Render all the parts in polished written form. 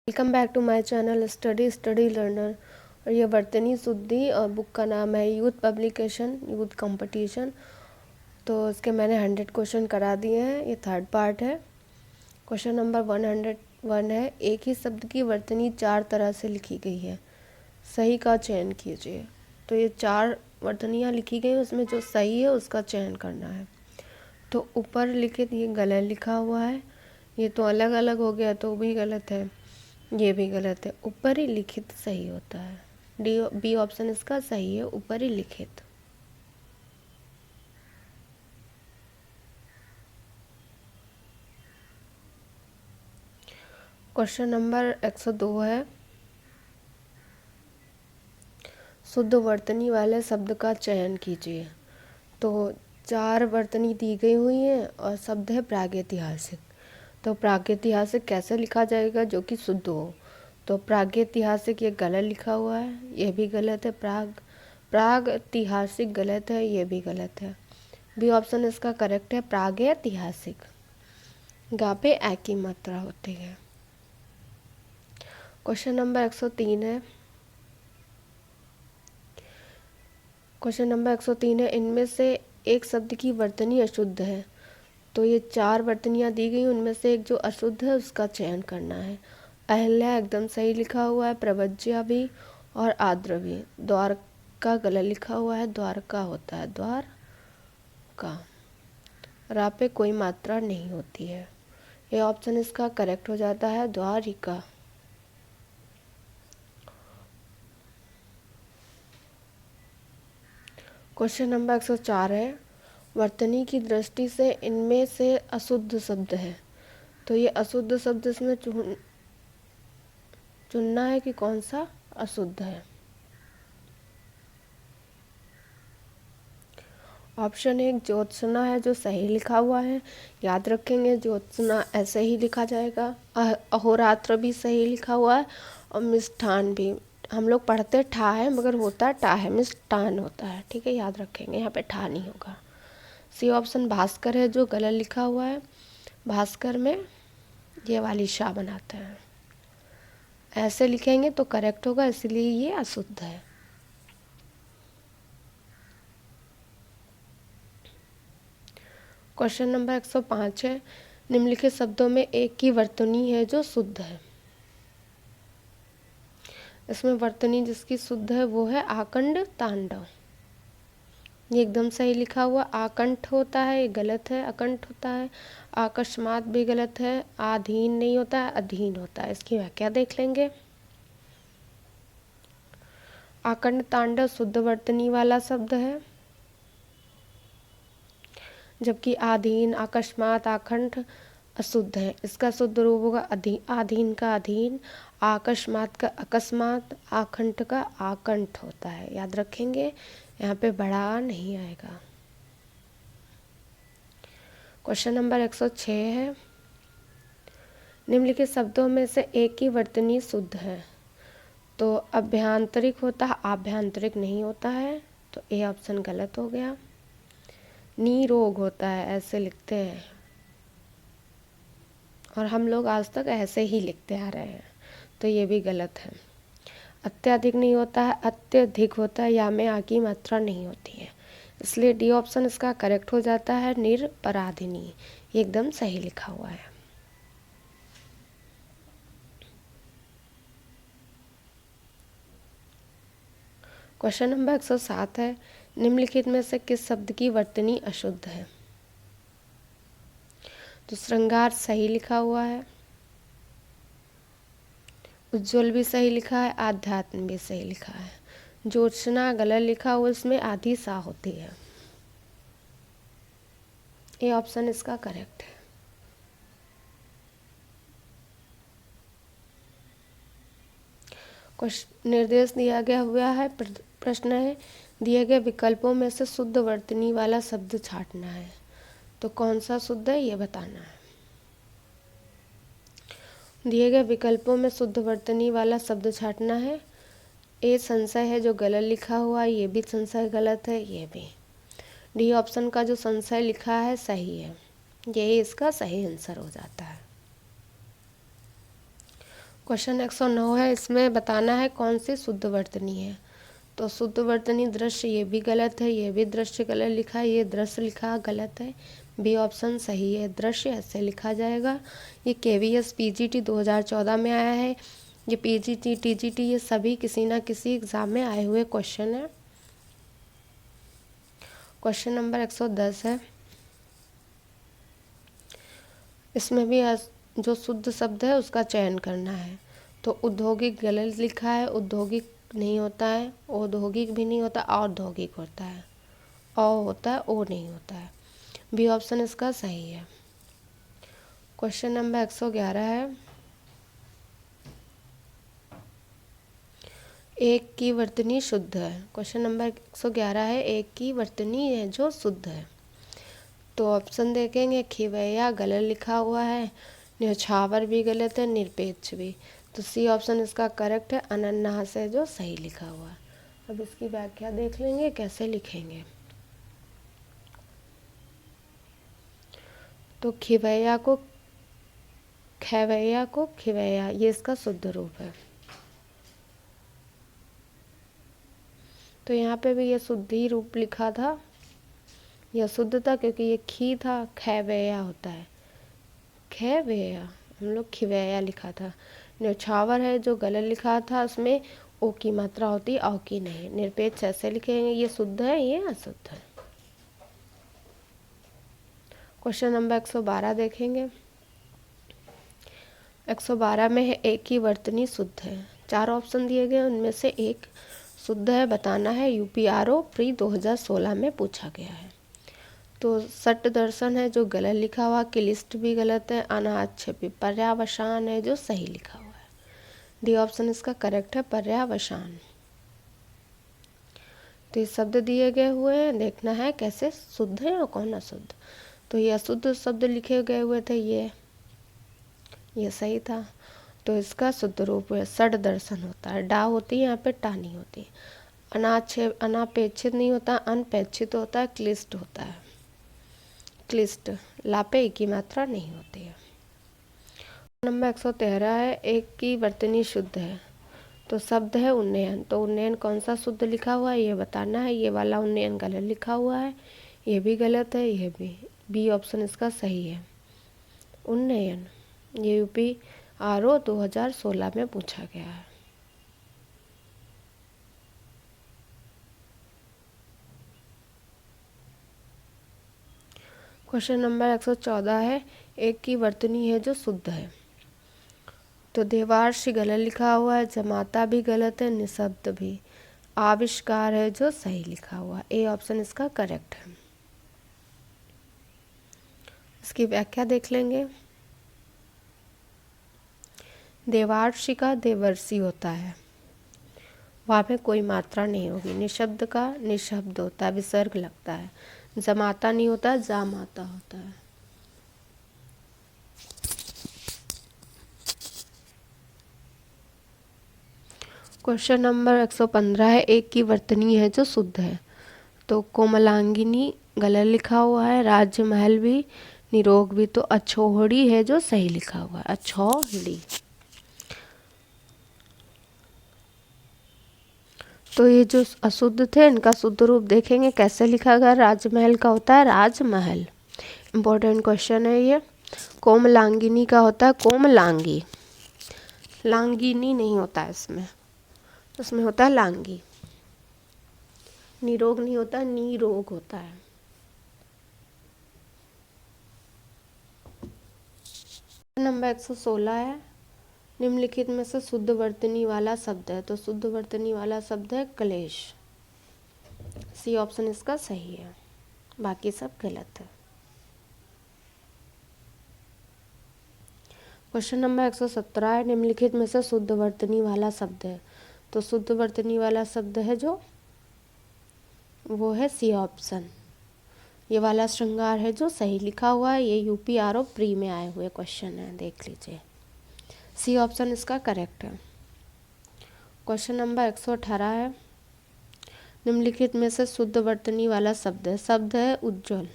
Welcome back to my channel study learner. और ये वर्तनी शुद्धि और बुक का नाम है यूथ पब्लिकेशन यूथ कंपटीशन। तो इसके मैंने 100 क्वेश्चन करा दिए हैं। ये थर्ड पार्ट है। क्वेश्चन नंबर 101 है, एक ही शब्द की वर्तनी 4 तरह से लिखी गई है, सही का चयन कीजिए। तो ये 4 वर्तनियाँ लिखी गई, उसमें जो सही है उसका चयन करना है। तो ऊपर लिखित ये गलत लिखा हुआ है, ये तो अलग अलग हो गया तो भी गलत है, ये भी गलत है। ऊपर ही लिखित सही होता है। बी ऑप्शन इसका सही है, ऊपर ही लिखित। क्वेश्चन नंबर 102 है, शुद्ध वर्तनी वाले शब्द का चयन कीजिए। तो 4 वर्तनी दी गई हुई हैं और शब्द है प्रागैतिहासिक। तो प्रागैतिहासिक कैसे लिखा जाएगा जो कि शुद्ध हो? तो प्रागैतिहासिक ये गलत लिखा हुआ है, ये भी गलत है। प्रागैतिहासिक गलत है, ये भी गलत है। बी ऑप्शन इसका करेक्ट है, प्रागैतिहासिक। गा पे ए की मात्रा होती है। क्वेश्चन नंबर 103 है, क्वेश्चन नंबर 103 है, इनमें से एक शब्द की वर्तनी अशुद्ध है। तो ये 4 वर्तनियाँ दी गई, उनमें से एक जो अशुद्ध है उसका चयन करना है। अहल्या एकदम सही लिखा हुआ है, प्रवज्या भी और आद्र भी। द्वारका गलत लिखा हुआ है, द्वारका होता है द्वारका। रा पे कोई मात्रा नहीं होती है। ये ऑप्शन इसका करेक्ट हो जाता है, द्वारिका। क्वेश्चन नंबर 104 है, वर्तनी की दृष्टि से इनमें से अशुद्ध शब्द है। तो ये अशुद्ध शब्द इसमें चुनना है कि कौन सा अशुद्ध है। ऑप्शन 1 ज्योत्सना है जो सही लिखा हुआ है, याद रखेंगे ज्योत्सना ऐसे ही लिखा जाएगा। अहोरात्र भी सही लिखा हुआ है, और मिष्ठान भी। हम लोग पढ़ते ठा है मगर होता टा है, मिष्ठान होता है, ठीक है, याद रखेंगे, यहाँ पे ठा नहीं होगा। सी ऑप्शन भास्कर है जो गलत लिखा हुआ है, भास्कर में ये वाली शाह बनाते हैं, ऐसे लिखेंगे तो करेक्ट होगा, इसलिए ये अशुद्ध है। क्वेश्चन नंबर 105 है, निम्नलिखित शब्दों में एक की वर्तनी है जो शुद्ध है। इसमें वर्तनी जिसकी शुद्ध है वो है आकंठ तांडव। ये एकदम सही लिखा हुआ, आकंठ होता है, ये गलत है, अकंठ होता है। अकस्मात भी गलत है, आधीन नहीं होता है, अधीन होता है। इसकी व्याख्या देख लेंगे। आकंठ तांडव शुद्ध वर्तनी वाला शब्द है, जबकि आधीन, अकस्मात, आकंठ अशुद्ध है। इसका शुद्ध रूप होगा आधीन का अधीन, अकस्मात का अकस्मात, आकंठ का आकंठ होता है, याद रखेंगे, यहाँ पे बड़ा नहीं आएगा। क्वेश्चन नंबर 106 है, निम्नलिखित शब्दों में से एक की वर्तनी शुद्ध है। तो अभ्यांतरिक होता है, आभ्यांतरिक नहीं होता है, तो ए ऑप्शन गलत हो गया। निरोग होता है, ऐसे लिखते हैं, और हम लोग आज तक ऐसे ही लिखते आ रहे हैं, तो ये भी गलत है। अत्यधिक नहीं होता है, अत्यधिक होता है, या में आ की मात्रा नहीं होती है, इसलिए डी ऑप्शन इसका करेक्ट हो जाता है, निरपराधिनी। ये एकदम सही लिखा हुआ है। क्वेश्चन नंबर 107 है, निम्नलिखित में से किस शब्द की वर्तनी अशुद्ध है? तो श्रृंगार सही लिखा हुआ है, उज्ज्वल भी सही लिखा है, आध्यात्म भी सही लिखा है। ज्योत्सना गलत लिखा हुआ, इसमें आधी सा होती है। ये ऑप्शन इसका करेक्ट है। क्वेश्चन निर्देश दिया गया हुआ है, प्रश्न है, दिए गए विकल्पों में से शुद्ध वर्तनी वाला शब्द छांटना है। तो कौन सा शुद्ध है ये बताना है। दिए गए विकल्पों में शुद्ध वर्तनी वाला शब्द छांटना है। ए संशय है जो गलत लिखा हुआ है, ये भी संशय गलत है, ये भी। डी ऑप्शन का जो संशय लिखा है सही है, यही इसका सही आंसर हो जाता है। क्वेश्चन 109 है, इसमें बताना है कौन सी शुद्ध वर्तनी है। तो शुद्ध वर्तनी दृश्य, ये भी गलत है, ये भी दृश्य गलत लिखा है, ये दृश्य लिखा गलत है। बी ऑप्शन सही है, दृश्य ऐसे लिखा जाएगा। ये KVS PGT 2014 में आया है। ये PGT TGT ये सभी किसी ना किसी एग्ज़ाम में आए हुए क्वेश्चन है। क्वेश्चन नंबर 110 है, इसमें भी जो शुद्ध शब्द है उसका चयन करना है। तो औद्योगिक गलत लिखा है, औद्योगिक नहीं होता है, औद्योगिक भी नहीं होता, औद्योगिक होता है, होता है, ओ नहीं होता है। बी ऑप्शन इसका सही है। क्वेश्चन नंबर 111 है, एक की वर्तनी शुद्ध है। क्वेश्चन नंबर 111 है, एक की वर्तनी है जो शुद्ध है। तो ऑप्शन देखेंगे, खिवैया गलत लिखा हुआ है, न्यौछावर भी गलत है, निरपेक्ष भी। तो सी ऑप्शन इसका करेक्ट है, अनन्नास है जो सही लिखा हुआ है। अब इसकी व्याख्या देख लेंगे कैसे लिखेंगे। तो खिवैया को खैवैया को खिवैया, ये इसका शुद्ध रूप है। तो यहाँ पे भी ये शुद्धि रूप लिखा था, यह शुद्ध था क्योंकि ये खी था, खैवैया होता है, खैवैया, हम लोग खिवैया लिखा था। न्यौछावर है जो गलत लिखा था, उसमें ओ की मात्रा होती, औ की नहीं। निरपेक्ष ऐसे लिखेंगे, ये शुद्ध है, ये अशुद्ध है। क्वेश्चन नंबर 112 देखेंगे। 112 में है, एक की वर्तनी शुद्ध है। 4 ऑप्शन दिए गए, उनमें से एक शुद्ध है, बताना है। UPRO प्री 2016 में पूछा गया है। तो सट दर्शन है जो गलत लिखा हुआ, क्लिष्ट भी गलत है, अनाक्षेपी, पर्यावसान है जो सही लिखा हुआ है। डी ऑप्शन इसका करेक्ट है, पर्यावसान। तो ये शब्द दिए गए हुए हैं, देखना है कैसे शुद्ध है और कौन अशुद्ध। तो ये अशुद्ध शब्द लिखे गए हुए थे, ये सही था। तो इसका शुद्ध रूप है सट दर्शन होता है, डा होती है यहाँ पे, टा नहीं होती। अनापेक्षित नहीं होता, अनपेक्षित होता है, क्लिष्ट होता है, क्लिष्ट, लापे की मात्रा नहीं होती है। नंबर 113 है, एक की वर्तनी शुद्ध है। तो शब्द है उन्नयन। तो उन्नयन कौन सा शुद्ध लिखा हुआ है ये बताना है। ये वाला उन्नयन गलत लिखा हुआ है, ये भी गलत है, ये भी। बी ऑप्शन इसका सही है, उन्नयन। ये UPRO 2016 में पूछा गया है। क्वेश्चन नंबर 114 है, एक की वर्तनी है जो शुद्ध है। तो देवार्ष गलत लिखा हुआ है, जमाता भी गलत है, निशब्द भी। आविष्कार है जो सही लिखा हुआ है। ए ऑप्शन इसका करेक्ट है। इसकी व्याख्या देख लेंगे। देवार्षि का देवर्षि होता है, वहाँ पे कोई मात्रा नहीं होगी। निशब्द का निशब्द होता है, विसर्ग लगता है। जमाता नहीं होता, जामाता होता है। क्वेश्चन नंबर 115 है, एक की वर्तनी है जो शुद्ध है। तो कोमलांगिनी गलत लिखा हुआ है, राजमहल भी, निरोग भी। तो अछोहड़ी है जो सही लिखा हुआ है, अछोहड़ी। तो ये जो अशुद्ध थे इनका शुद्ध रूप देखेंगे कैसे लिखा गया। राजमहल का होता है राजमहल, इम्पोर्टेंट क्वेश्चन है ये। कोमलांगिनी का होता है कोमलांगी, लांगिनी नहीं होता है इसमें होता है लांगी। निरोग नहीं होता, नीरोग होता है। नंबर 116 है, निम्नलिखित में से शुद्ध वर्तनी वाला शब्द है। तो शुद्ध वर्तनी वाला शब्द है क्लेश। सी ऑप्शन इसका सही है, बाकी सब गलत है। क्वेश्चन नंबर 117 है, निम्नलिखित में से शुद्ध वर्तनी वाला शब्द है। तो शुद्ध वर्तनी वाला शब्द है जो, वो है सी ऑप्शन। ये वाला श्रृंगार है जो सही लिखा हुआ है। ये UPRO प्री में आए हुए क्वेश्चन है, देख लीजिए। सी ऑप्शन इसका करेक्ट है। क्वेश्चन नंबर 118 है, निम्नलिखित में से शुद्ध वर्तनी वाला शब्द है उज्ज्वल।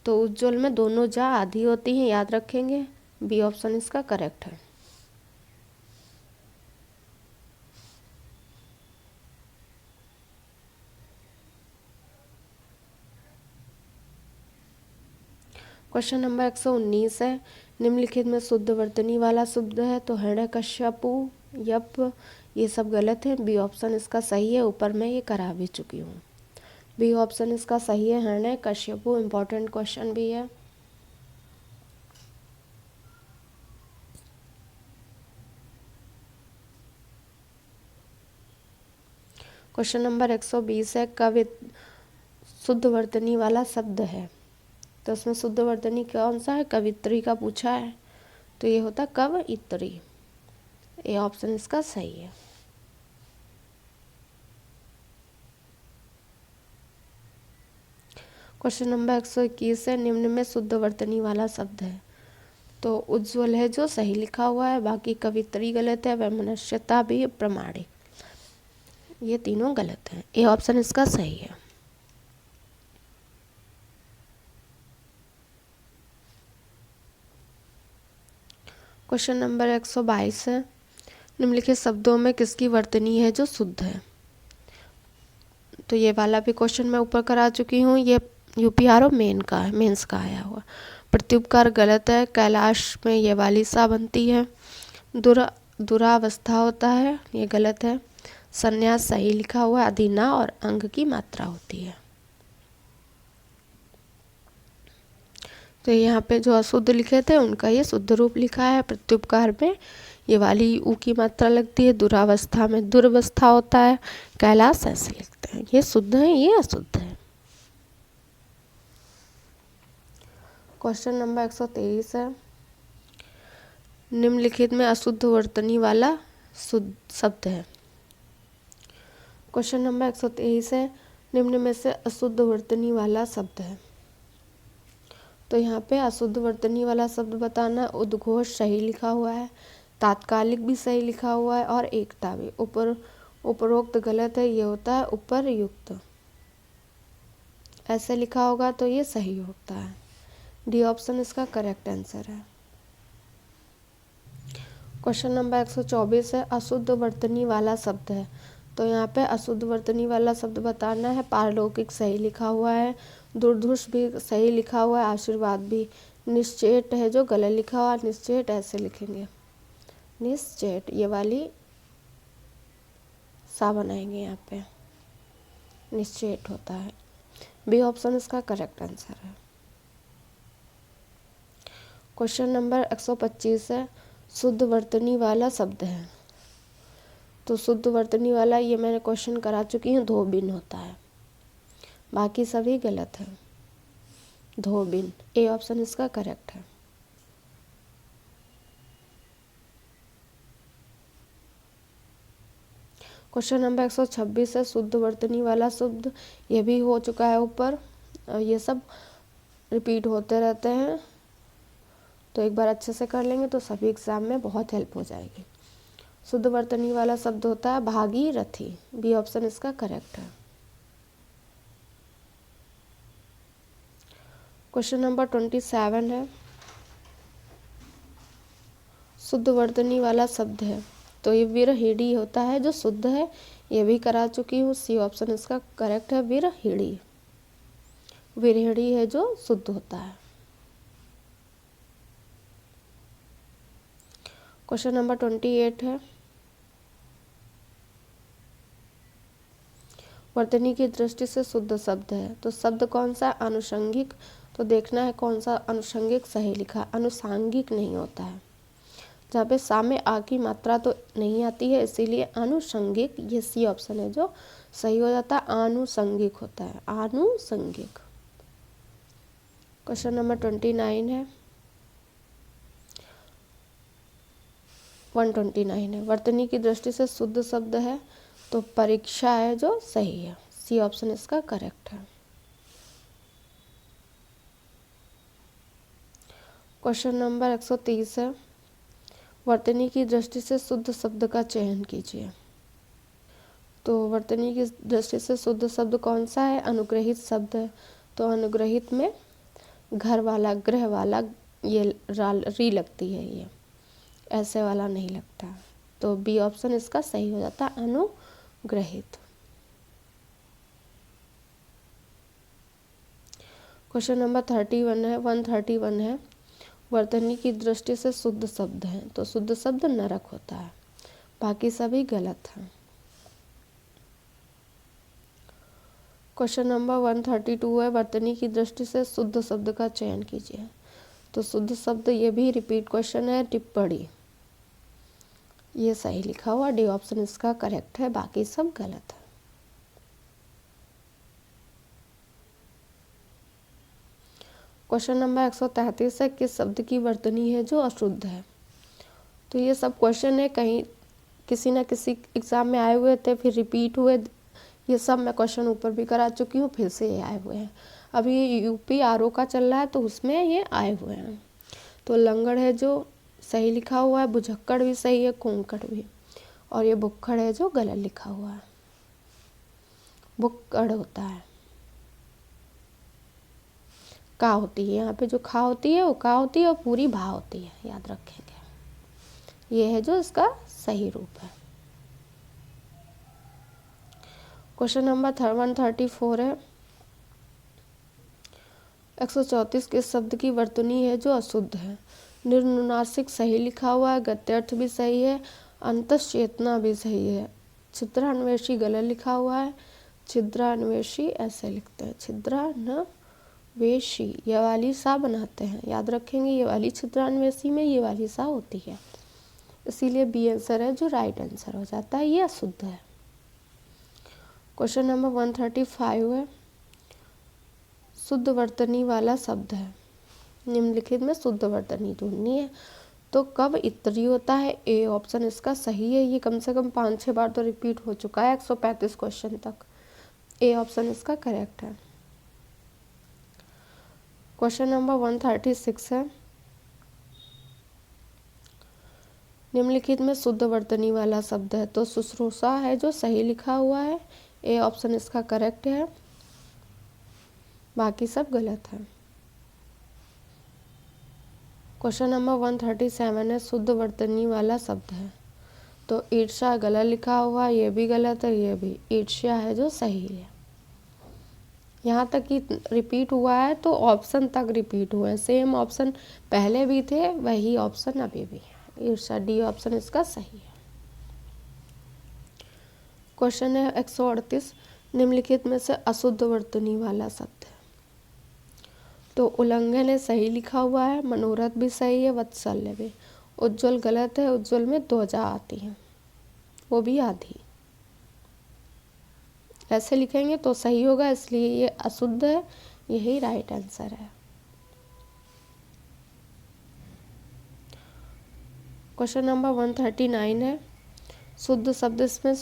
तो उज्ज्वल में दोनों जा आधी होती हैं, याद रखेंगे। बी ऑप्शन इसका करेक्ट है। क्वेश्चन नंबर 119 है, निम्नलिखित में शुद्ध वर्तनी वाला शब्द है तो हिरण्यकश्यपु, यप, ये सब गलत है। बी ऑप्शन इसका सही है, ऊपर मैं ये करा भी चुकी हूँ। बी ऑप्शन इसका सही है, हिरण्यकश्यपु। इम्पॉर्टेंट क्वेश्चन भी है। क्वेश्चन नंबर 120 है, कवि शुद्ध वर्तनी वाला शब्द है तो उसमें शुद्ध वर्तनी कौन सा है? कवित्री का पूछा है तो ये होता कवइत्री। ये ऑप्शन इसका सही है। क्वेश्चन नंबर 121 है, निम्न में शुद्ध वर्तनी वाला शब्द है तो उज्ज्वल है जो सही लिखा हुआ है, बाकी कवित्री गलत है, वैमनस्यता भी प्रमाणिक, ये तीनों गलत हैं। ये ऑप्शन इसका सही है। क्वेश्चन नंबर 122 है, निम्नलिखित शब्दों में किसकी वर्तनी है जो शुद्ध है? तो ये वाला भी क्वेश्चन मैं ऊपर करा चुकी हूँ। ये यूपीआरओ मेंस का आया हुआ। प्रत्युपकार गलत है, कैलाश में ये वाली सा बनती है। दुरावस्था होता है, ये गलत है। संन्यास सही लिखा हुआ, अधीना और अंग की मात्रा होती है। तो यहाँ पे जो अशुद्ध लिखे थे उनका ये शुद्ध रूप लिखा है। प्रत्युपकार में ये वाली ऊ की मात्रा लगती है, दुरावस्था में दुर्वस्था होता है, कैलाश ऐसे लिखते हैं। ये शुद्ध है, ये अशुद्ध है। क्वेश्चन नंबर 123 है, निम्नलिखित में अशुद्ध वर्तनी वाला शुद्ध शब्द है। क्वेश्चन नंबर 123 है, निम्न में से अशुद्ध वर्तनी वाला शब्द है। तो यहाँ पे अशुद्ध वर्तनी वाला शब्द बताना, उद्घोष सही लिखा हुआ है, तात्कालिक भी सही लिखा हुआ है और एकता भी। उपरोक्त गलत है, ये होता है उपरयुक्त। ऐसे लिखा होगा तो ये सही होता है। डी ऑप्शन इसका करेक्ट आंसर है। क्वेश्चन नंबर 124 है, अशुद्ध वर्तनी वाला शब्द है। तो यहाँ पे अशुद्ध वर्तनी वाला शब्द बताना है। पारलौकिक सही लिखा हुआ है, दुर्धुष भी सही लिखा हुआ है, आशीर्वाद भी। निश्चेट है जो गलत लिखा हुआ है, निश्चेट ऐसे लिखेंगे, निश्चेट, ये वाली सा बनाएंगे यहाँ पे, निश्चेट होता है। बी ऑप्शन इसका करेक्ट आंसर है। क्वेश्चन नंबर 125 है, शुद्ध वर्तनी वाला शब्द है। तो शुद्ध वर्तनी वाला ये मैंने क्वेश्चन करा चुकी हूँ, धोबिन होता है, बाकी सभी गलत है। धोबिन, ए ऑप्शन इसका करेक्ट है। क्वेश्चन नंबर 126 है, शुद्ध वर्तनी वाला शब्द, ये भी हो चुका है ऊपर। ये सब रिपीट होते रहते हैं तो एक बार अच्छे से कर लेंगे तो सभी एग्जाम में बहुत हेल्प हो जाएगी। शुद्ध वर्तनी वाला शब्द होता है भागीरथी। बी ऑप्शन इसका करेक्ट है। क्वेश्चन नंबर 27 है, शुद्ध वर्तनी वाला शब्द है। तो ये विरहिणी होता है जो शुद्ध है, ये भी करा चुकी हूँ। सी ऑप्शन इसका करेक्ट है, विरहिणी। विरहिणी है जो शुद्ध होता है। क्वेश्चन नंबर 28 है, वर्तनी की दृष्टि से शुद्ध शब्द है। तो शब्द कौन सा? आनुषंगिक। तो देखना है कौन सा अनुषंगिक सही लिखा, अनुषांगिक नहीं होता है। जहाँ पे सा में आ की मात्रा तो नहीं आती है, इसीलिए आनुषंगिक, ये सी ऑप्शन है जो सही हो जाता है। आनुषंगिक होता है, आनुषंगिक। क्वेश्चन नंबर 29 है, 129 है, वर्तनी की दृष्टि से शुद्ध शब्द है। तो परीक्षा है जो सही है, सी ऑप्शन इसका करेक्ट है। क्वेश्चन नंबर 130 है, वर्तनी की दृष्टि से शुद्ध शब्द का चयन कीजिए। तो वर्तनी की दृष्टि से शुद्ध शब्द कौन सा है? अनुग्रहित शब्द है। तो अनुग्रहित में घर वाला, गृह वाला, ये री लगती है, ये ऐसे वाला नहीं लगता। तो बी ऑप्शन इसका सही हो जाता है, अनुग्रहित। क्वेश्चन नंबर 31 है 131 है, वर्तनी की दृष्टि से शुद्ध शब्द है। तो शुद्ध शब्द नरक होता है, बाकी सभी गलत हैं। क्वेश्चन नंबर 132 है, वर्तनी की दृष्टि से शुद्ध शब्द का चयन कीजिए। तो शुद्ध शब्द, ये भी रिपीट क्वेश्चन है, टिप्पणी, ये सही लिखा हुआ, डी ऑप्शन इसका करेक्ट है, बाकी सब गलत है। क्वेश्चन नंबर 133 है, किस शब्द की वर्तनी है जो अशुद्ध है। तो ये सब क्वेश्चन है, कहीं किसी न किसी एग्जाम में आए हुए थे, फिर रिपीट हुए, ये सब मैं क्वेश्चन ऊपर भी करा चुकी हूँ, फिर से ये आए हुए हैं। अभी यूपी आरओ का चल रहा है तो उसमें ये आए हुए हैं। तो लंगड़ है जो सही लिखा हुआ है, बुझक्कड़ भी सही है, कोंकड़ भी, और ये बुक्खड़ है जो गलत लिखा हुआ है, बुक्कड़ होता है, का होती है, यहाँ पे जो खा होती है वो का होती है और पूरी भा होती है, याद रखेंगे। ये है जो इसका सही रूप है। क्वेश्चन नंबर 134 है, 134 किस शब्द की वर्तनी है जो अशुद्ध है। निर्नुनासिक सही लिखा हुआ है, गत्यर्थ भी सही है, अंतश्चेतना भी सही है, छिद्रान्वेषी गलत लिखा हुआ है, छिद्रान्वेषी ऐसे लिखते हैं, छिद्रान्वेषी, ये वाली सा बनाते हैं, याद रखेंगे, ये वाली छिद्रान्वेषी में ये वाली सा होती है, इसीलिए बी आंसर है जो राइट आंसर हो जाता है, ये अशुद्ध है। क्वेश्चन नंबर 135 है, शुद्ध वर्तनी वाला शब्द है, निम्नलिखित में शुद्ध वर्तनी ढूंढनी है। तो कब इत्री होता है, ए ऑप्शन इसका सही है, ये कम से कम 5-6 बार तो रिपीट हो चुका है 135 क्वेश्चन तक, ए ऑप्शन इसका करेक्ट है। क्वेश्चन नंबर 136 है, निम्नलिखित में शुद्ध वर्तनी वाला शब्द है। तो शुश्रूषा है जो सही लिखा हुआ है, ए ऑप्शन इसका करेक्ट है, बाकी सब गलत है। क्वेश्चन नंबर 137 है, शुद्ध वर्तनी वाला शब्द है। तो ईर्ष्या गलत लिखा हुआ, ये भी गलत है, ये भी, ईर्ष्या है जो सही है। यहाँ तक कि रिपीट हुआ है तो ऑप्शन तक रिपीट हुआ है, सेम ऑप्शन पहले भी थे वही ऑप्शन अभी भी है, ईर्ष्या, डी ऑप्शन इसका सही है। क्वेश्चन है 138, निम्नलिखित में से अशुद्ध वर्तनी वाला शब्द है। तो उल्लंघन है सही लिखा हुआ है, मनोरथ भी सही है, वत्सल्य भी, उज्ज्वल गलत है, उज्ज्वल में 2 जा आती हैं, वो भी आधी, ऐसे लिखेंगे तो सही होगा, इसलिए ये अशुद्ध है, यही राइट आंसर है। क्वेश्चन नंबर 139 है, शुद्ध शब्द इसमें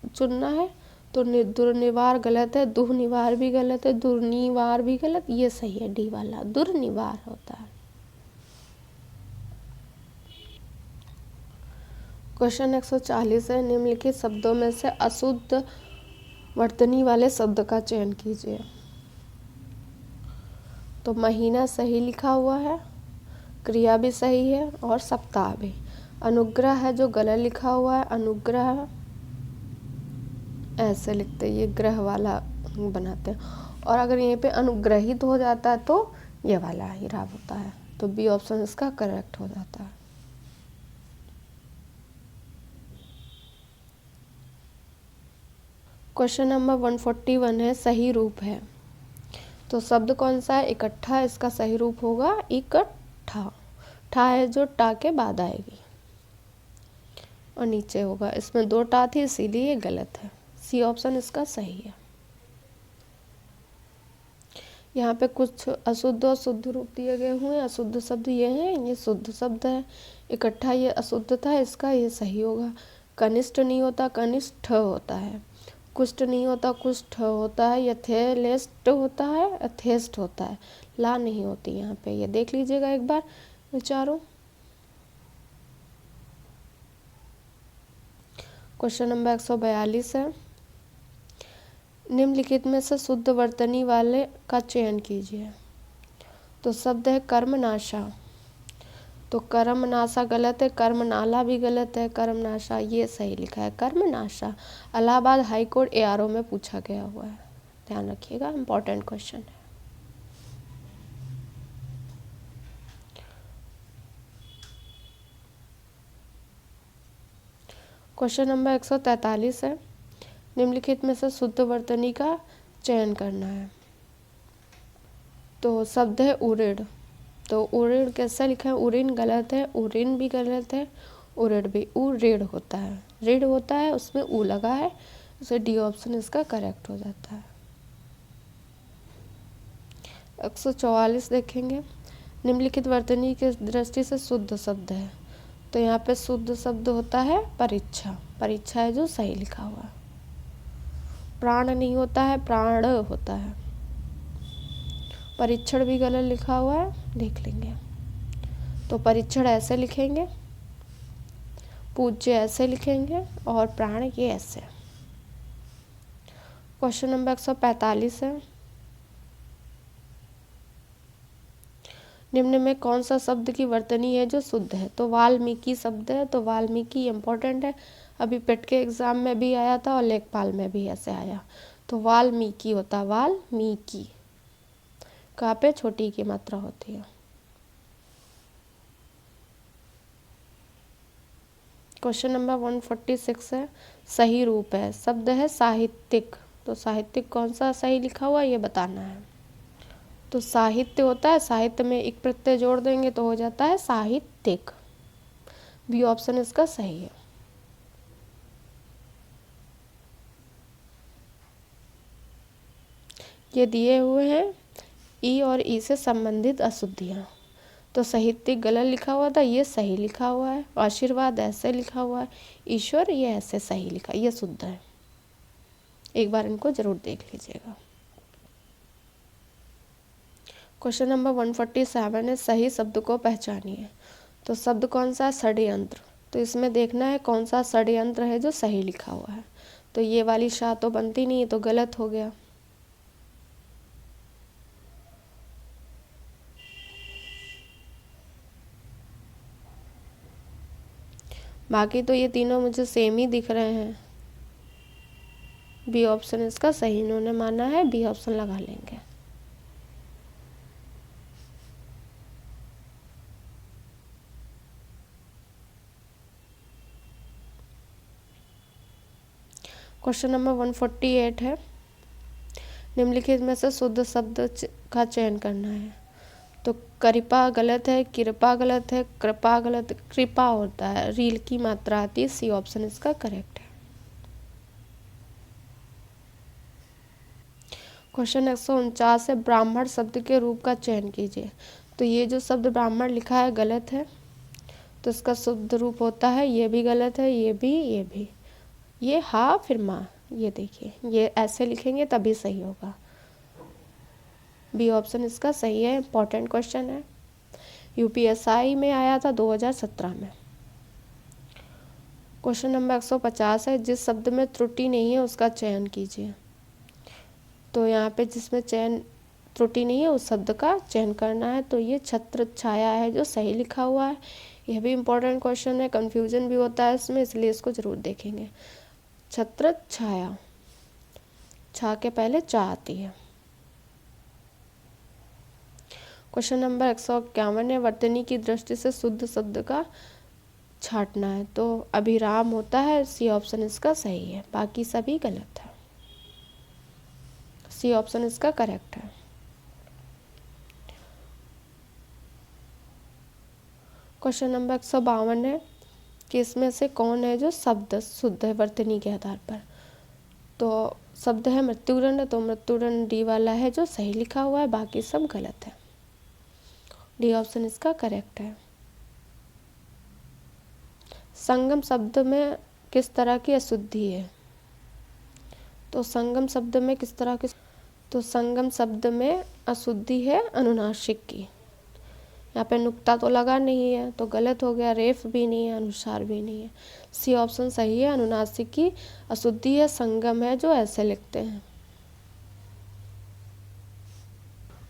चुनना है। तो दुर्निवार गलत है, दुर्निवार भी गलत है, दुर्निवार भी गलत, ये सही है, डी वाला, दुर्निवार होता है। क्वेश्चन 140 है, निम्नलिखित शब्दों में से अशुद्ध वर्तनी वाले शब्द का चयन कीजिए। तो महीना सही लिखा हुआ है, क्रिया भी सही है और सप्ताह भी। अनुग्रह है जो गलत लिखा हुआ है, अनुग्रह ऐसे लिखते हैं, ये ग्रह वाला बनाते हैं, और अगर यहीं पे अनुग्रहित हो जाता है तो ये वाला ही राव होता है, तो बी ऑप्शन इसका करेक्ट हो जाता है। क्वेश्चन नंबर 141 है, सही रूप है। तो शब्द कौन सा है, इकट्ठा, इसका सही रूप होगा इकट्ठा, ठा है जो टा के बाद आएगी और नीचे होगा, इसमें 2 टा थी इसीलिए ये गलत है, सी ऑप्शन इसका सही है। यहाँ पे कुछ अशुद्ध और शुद्ध रूप दिए गए हुए हैं, अशुद्ध शब्द ये हैं, ये शुद्ध शब्द है, इकट्ठा ये अशुद्ध था, इसका ये सही होगा। कनिष्ठ नहीं होता, कनिष्ठ होता है, कुष्ठ नहीं होता, कुष्ठ होता है, यथेलेष्ट होता है, यथेष्ट होता है, ला नहीं होती यहाँ पे, ये देख लीजिएगा एक बार विचारो। क्वेश्चन नंबर 142 है, निम्नलिखित में से शुद्ध वर्तनी वाले का चयन कीजिए। तो शब्द है कर्मनाशा, तो कर्मनाशा गलत है, कर्मनाला भी गलत है, कर्मनाशा ये सही लिखा है, Karmanasha. Allahabad high court ARO में पूछा गया हुआ है, ध्यान रखिएगा, इम्पोर्टेंट क्वेश्चन है। क्वेश्चन नंबर 143 है, निम्नलिखित में से शुद्ध वर्तनी का चयन करना है। तो शब्द है उरेड, तो उरेड कैसा लिखा है, उरिन गलत है, उरिन भी गलत है, उरेड भी, उरेड होता है, रेड होता है, उसमें ऊ लगा है, उसे डी ऑप्शन इसका करेक्ट हो जाता है। 144 देखेंगे, निम्नलिखित वर्तनी के दृष्टि से शुद्ध शब्द है। तो यहाँ पे शुद्ध शब्द होता है परीक्षा, परीक्षा है जो सही लिखा हुआ है। प्राण नहीं होता है, प्राण होता है। परीक्षण भी गलत लिखा हुआ है, देख लेंगे। तो परीक्षण ऐसे लिखेंगे, पूज्य ऐसे लिखेंगे और प्राण ये ऐसे। क्वेश्चन नंबर 145 है, निम्न में कौन सा शब्द की वर्तनी है जो शुद्ध है। तो वाल्मीकि शब्द है, तो वाल्मीकि इम्पोर्टेंट है, अभी पेट के एग्जाम में भी आया था और लेखपाल में भी ऐसे आया। तो वाल्मीकि होता, वाल्मीकि, कहाँ पे छोटी की मात्रा होती है। क्वेश्चन नंबर 146 है, सही रूप है, शब्द है साहित्यिक। तो साहित्यिक कौन सा सही लिखा हुआ है ये बताना है। तो साहित्य होता है, साहित्य में एक प्रत्यय जोड़ देंगे तो हो जाता है साहित्यिक, बी ऑप्शन इसका सही है। ये दिए हुए हैं ई और ई से संबंधित अशुद्धियाँ। तो साहित्यिक गलत लिखा हुआ था, ये सही लिखा हुआ है। आशीर्वाद ऐसे लिखा हुआ है, ईश्वर ये ऐसे सही लिखा, ये शुद्ध है। एक बार इनको जरूर देख लीजिएगा। क्वेश्चन नंबर 147 है, सही शब्द को पहचानिए। तो शब्द कौन सा है, षड्यंत्र। तो इसमें देखना है कौन सा षड्यंत्र है जो सही लिखा हुआ है। तो ये वाली शाह तो बनती नहीं है, तो गलत हो गया। बाकी तो ये तीनों मुझे सेम ही दिख रहे हैं। बी ऑप्शन इसका सही इन्होंने माना है, बी ऑप्शन लगा लेंगे। क्वेश्चन नंबर 148 है, निम्नलिखित में से शुद्ध शब्द का चयन करना है। तो कृपा गलत है, कृपा गलत है, कृपा गलत, कृपा होता है, रील की मात्रा आती है, सी ऑप्शन इसका करेक्ट है। क्वेश्चन 149 है, ब्राह्मण शब्द के रूप का चयन कीजिए। तो ये जो शब्द ब्राह्मण लिखा है गलत है, तो इसका शुद्ध रूप होता है, ये भी गलत है, ये भी, ये हा फिर माँ, ये देखिए, ये ऐसे लिखेंगे तभी सही होगा। बी ऑप्शन इसका सही है, इंपॉर्टेंट क्वेश्चन है, यूपीएसआई में आया था 2017 में। क्वेश्चन नंबर 150 है, जिस शब्द में त्रुटि नहीं है उसका चयन कीजिए। तो यहाँ पे जिसमें चयन त्रुटि नहीं है उस शब्द का चयन करना है। तो ये छत्र छाया है जो सही लिखा हुआ है। यह भी इम्पोर्टेंट क्वेश्चन है, कन्फ्यूजन भी होता है इसमें, इसलिए इसको जरूर देखेंगे। छत्र छाया, छा के पहले चा आती है। क्वेश्चन नंबर 151 है, वर्तनी की दृष्टि से शुद्ध शब्द का छांटना है। तो अभिराम होता है, सी ऑप्शन इसका सही है, बाकी सभी गलत है, सी ऑप्शन इसका करेक्ट है। क्वेश्चन नंबर 152 है कि इसमें से कौन है जो शब्द शुद्ध है वर्तनी के आधार पर। तो शब्द है मृत्युदंड, तो मृत्युदंड डी वाला है जो सही लिखा हुआ है, बाकी सब गलत है, डी ऑप्शन इसका करेक्ट है। संगम शब्द में किस तरह की अशुद्धि है। तो संगम शब्द में किस तरह की, तो संगम शब्द में अशुद्धि है अनुनासिक की। यहाँ पे नुक्ता तो लगा नहीं है तो गलत हो गया, रेफ भी नहीं है, अनुसार भी नहीं है, सी ऑप्शन सही है, अनुनासिक की अशुद्धि है, संगम है जो ऐसे लिखते हैं।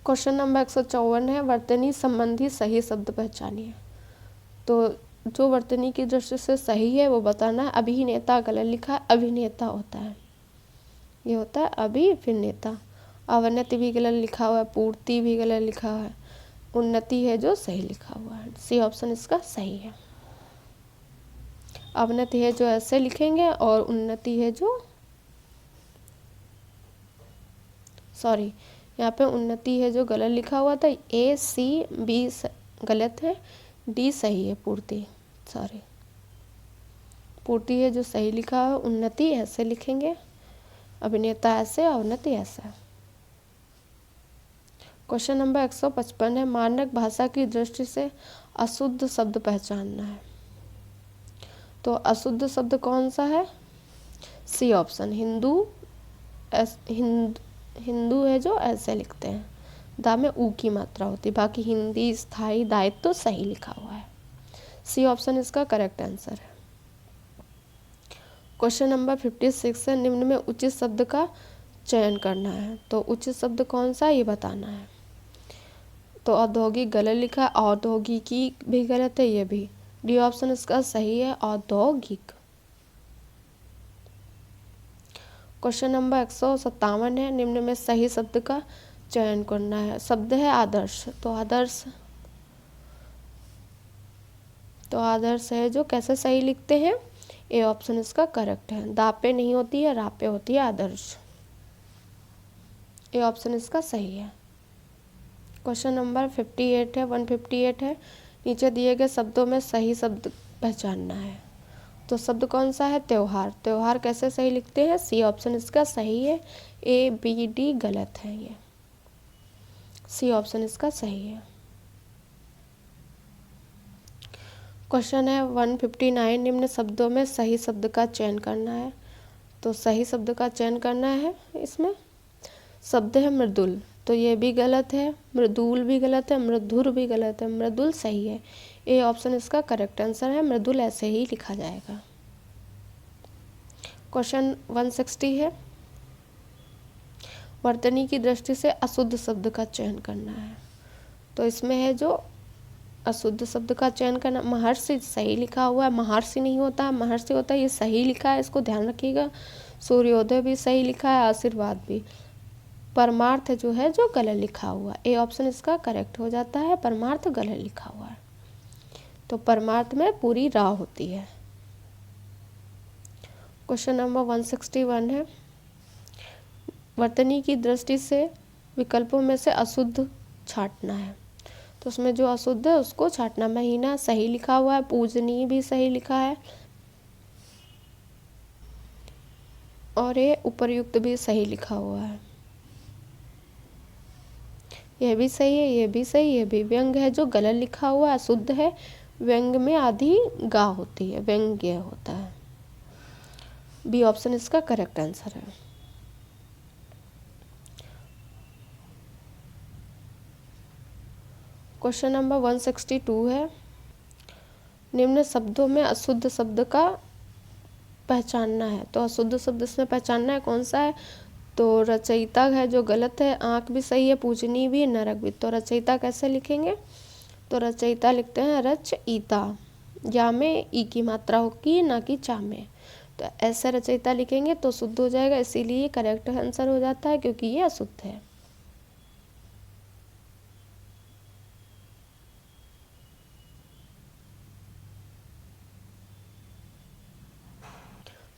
क्वेश्चन नंबर 154 है, वर्तनी संबंधी सही शब्द पहचानिए। तो जो वर्तनी की दृष्टि से सही है वो बताना है। अभिनेता गलत लिखा है, अभिनेता होता है, ये होता है अभी फिर नेता। अवनति भी गलत लिखा हुआ है, पूर्ति भी गलत लिखा हुआ है, उन्नति है जो सही लिखा हुआ है। सी ऑप्शन इसका सही है। अवनति है जो ऐसे लिखेंगे और उन्नति है जो यहाँ पे उन्नति है जो गलत लिखा हुआ था। ए सी बी गलत है, डी सही है। पूर्ति है जो सही लिखा है, उन्नति ऐसे लिखेंगे, अभिनेता ऐसे, अवनति ऐसा। क्वेश्चन नंबर 155 है, मानक भाषा की दृष्टि से अशुद्ध शब्द पहचानना है। तो अशुद्ध शब्द कौन सा है? सी ऑप्शन, हिंदू है जो ऐसे लिखते हैं, दा में ऊ की मात्रा होती है। बाकी हिंदी, स्थायी, दायित्व तो सही लिखा हुआ है। सी ऑप्शन इसका करेक्ट आंसर है। क्वेश्चन नंबर 56 है, निम्न में उचित शब्द का चयन करना है। तो उचित शब्द कौन सा ये बताना है। तो औद्योगिक गलत लिखा है, औद्योगिकी भी गलत है, ये भी। डी ऑप्शन इसका सही है, औद्योगिक। क्वेश्चन नंबर 157 है, निम्न में सही शब्द का चयन करना है। शब्द है आदर्श, तो आदर्श है जो कैसे सही लिखते हैं। ए ऑप्शन इसका करेक्ट है, दापे नहीं होती है, रापे होती है आदर्श। ए ऑप्शन इसका सही है। क्वेश्चन नंबर 158 है, नीचे दिए गए शब्दों में सही शब्द पहचानना है। तो शब्द कौन सा है? त्योहार। त्योहार कैसे सही लिखते हैं? सी ऑप्शन इसका सही है, ए बी डी गलत है, ये सी ऑप्शन इसका सही है। क्वेश्चन है 159, निम्न शब्दों में सही शब्द का चयन करना है। तो सही शब्द का चयन करना है, इसमें शब्द है मृदुल, तो ये भी गलत है, मृदुल भी गलत है, मृदुर भी गलत है, मृदुल सही है। ए ऑप्शन इसका करेक्ट आंसर है, मृदुल ऐसे ही लिखा जाएगा। क्वेश्चन 160 है, वर्तनी की दृष्टि से अशुद्ध शब्द का चयन करना है। तो इसमें है जो अशुद्ध शब्द का चयन करना, महर्षि सही लिखा हुआ है, महर्षि नहीं होता, महर्षि होता है, ये सही लिखा है, इसको ध्यान रखिएगा। सूर्योदय भी सही लिखा है, आशीर्वाद भी। परमार्थ जो है जो गलत लिखा हुआ, ए ऑप्शन इसका करेक्ट हो जाता है, परमार्थ गलत लिखा हुआ है। तो परमार्थ में पूरी रा होती है। क्वेश्चन नंबर 161 है, वर्तनी की दृष्टि से विकल्पों में से अशुद्ध छांटना है। तो उसमें जो अशुद्ध है उसको छांटना। महीना सही लिखा हुआ है, पूजनीय भी सही लिखा है, और ये उपर्युक्त भी सही लिखा हुआ है, यह भी सही है, ये भी सही, ये भी। व्यंग है जो गलत लिखा हुआ है, अशुद्ध है, व्यंग में आधी गा होती है, व्यंग्य होता है। बी ऑप्शन इसका करेक्ट आंसर है। क्वेश्चन नंबर 162 है, निम्न शब्दों में अशुद्ध शब्द का पहचानना है। तो अशुद्ध शब्द इसमें पहचानना है, कौन सा है? तो रचयिता है जो गलत है, आंख भी सही है, पूजनीय भी, नरक भी। तो रचयिता कैसे लिखेंगे? तो रचयिता लिखते हैं रचयिता, या में ई की मात्रा होगी, ना कि चा में। तो ऐसे रचयिता लिखेंगे तो शुद्ध हो जाएगा, इसीलिए करेक्ट आंसर हो जाता है, क्योंकि ये अशुद्ध है।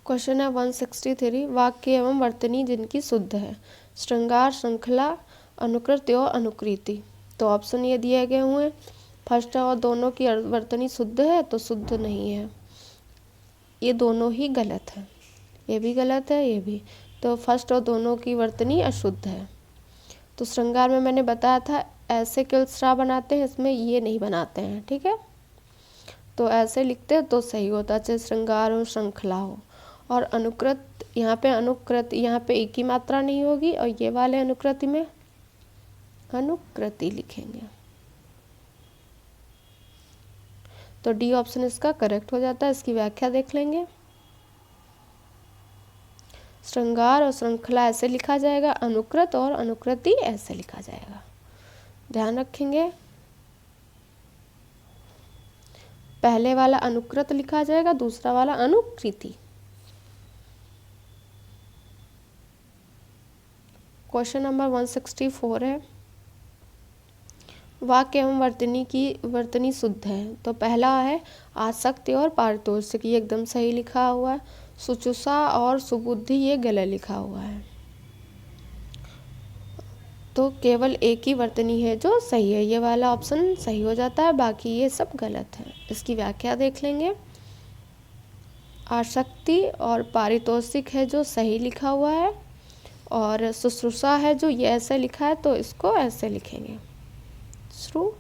क्वेश्चन है 163, वाक्य एवं वर्तनी जिनकी शुद्ध है। श्रृंगार, श्रृंखला, अनुकृति और अनुकृति। तो ऑप्शन ये दिए गए हुए, फर्स्ट और दोनों की वर्तनी शुद्ध है, तो शुद्ध नहीं है, ये दोनों ही गलत है, ये भी गलत है, ये भी। तो फर्स्ट और दोनों की वर्तनी अशुद्ध है। तो श्रृंगार में मैंने बताया था ऐसे केवल श्रा बनाते हैं, इसमें ये नहीं बनाते हैं, ठीक है। तो ऐसे लिखते हैं तो सही होता है, चाहे श्रृंगार हो, श्रृंखला हो। और अनुकृत, यहाँ पे अनुकृत, यहाँ पे एक ही मात्रा नहीं होगी, और ये वाले अनुकृति में अनुकृति लिखेंगे। तो डी ऑप्शन इसका करेक्ट हो जाता है। इसकी व्याख्या देख लेंगे। श्रृंगार और श्रृंखला ऐसे लिखा जाएगा, अनुकृत और अनुकृति ऐसे लिखा जाएगा, ध्यान रखेंगे। पहले वाला अनुकृत लिखा जाएगा, दूसरा वाला अनुकृति। क्वेश्चन नंबर 164 है, वाक्य एवं वर्तनी शुद्ध है। तो पहला है आसक्ति और पारितोषिक, ये एकदम सही लिखा हुआ है। सुचुषा और सुबुद्धि ये गलत लिखा हुआ है। तो केवल एक ही वर्तनी है जो सही है, ये वाला ऑप्शन सही हो जाता है, बाकी ये सब गलत है। इसकी व्याख्या देख लेंगे। आसक्ति और पारितोषिक है जो सही लिखा हुआ है, और शुश्रूषा है जो ये ऐसे लिखा है, तो इसको ऐसे लिखेंगे श्रु,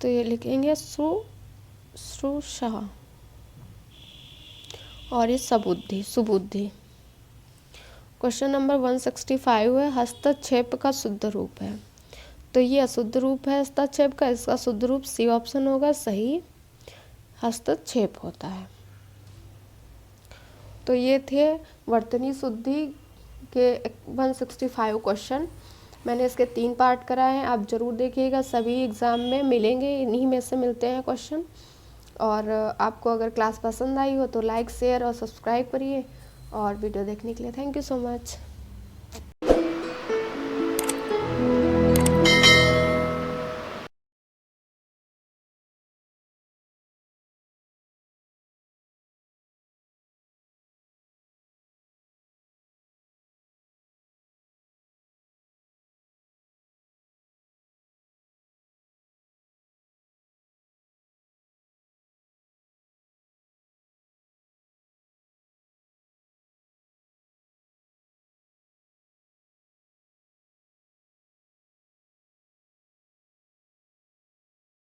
तो ये लिखेंगे शुश्रूषा, और ये सुबुद्धि। क्वेश्चन नंबर 165 है, हस्तक्षेप का शुद्ध रूप है। तो ये अशुद्ध रूप है हस्तक्षेप का, इसका शुद्ध रूप सी ऑप्शन होगा सही, हस्तक्षेप होता है। तो ये थे वर्तनी शुद्धि के 165 क्वेश्चन। मैंने इसके 3 पार्ट कराए हैं, आप ज़रूर देखिएगा, सभी एग्ज़ाम में मिलेंगे, इन्हीं में से मिलते हैं क्वेश्चन। और आपको अगर क्लास पसंद आई हो तो लाइक, शेयर और सब्सक्राइब करिए, और वीडियो देखने के लिए थैंक यू सो मच।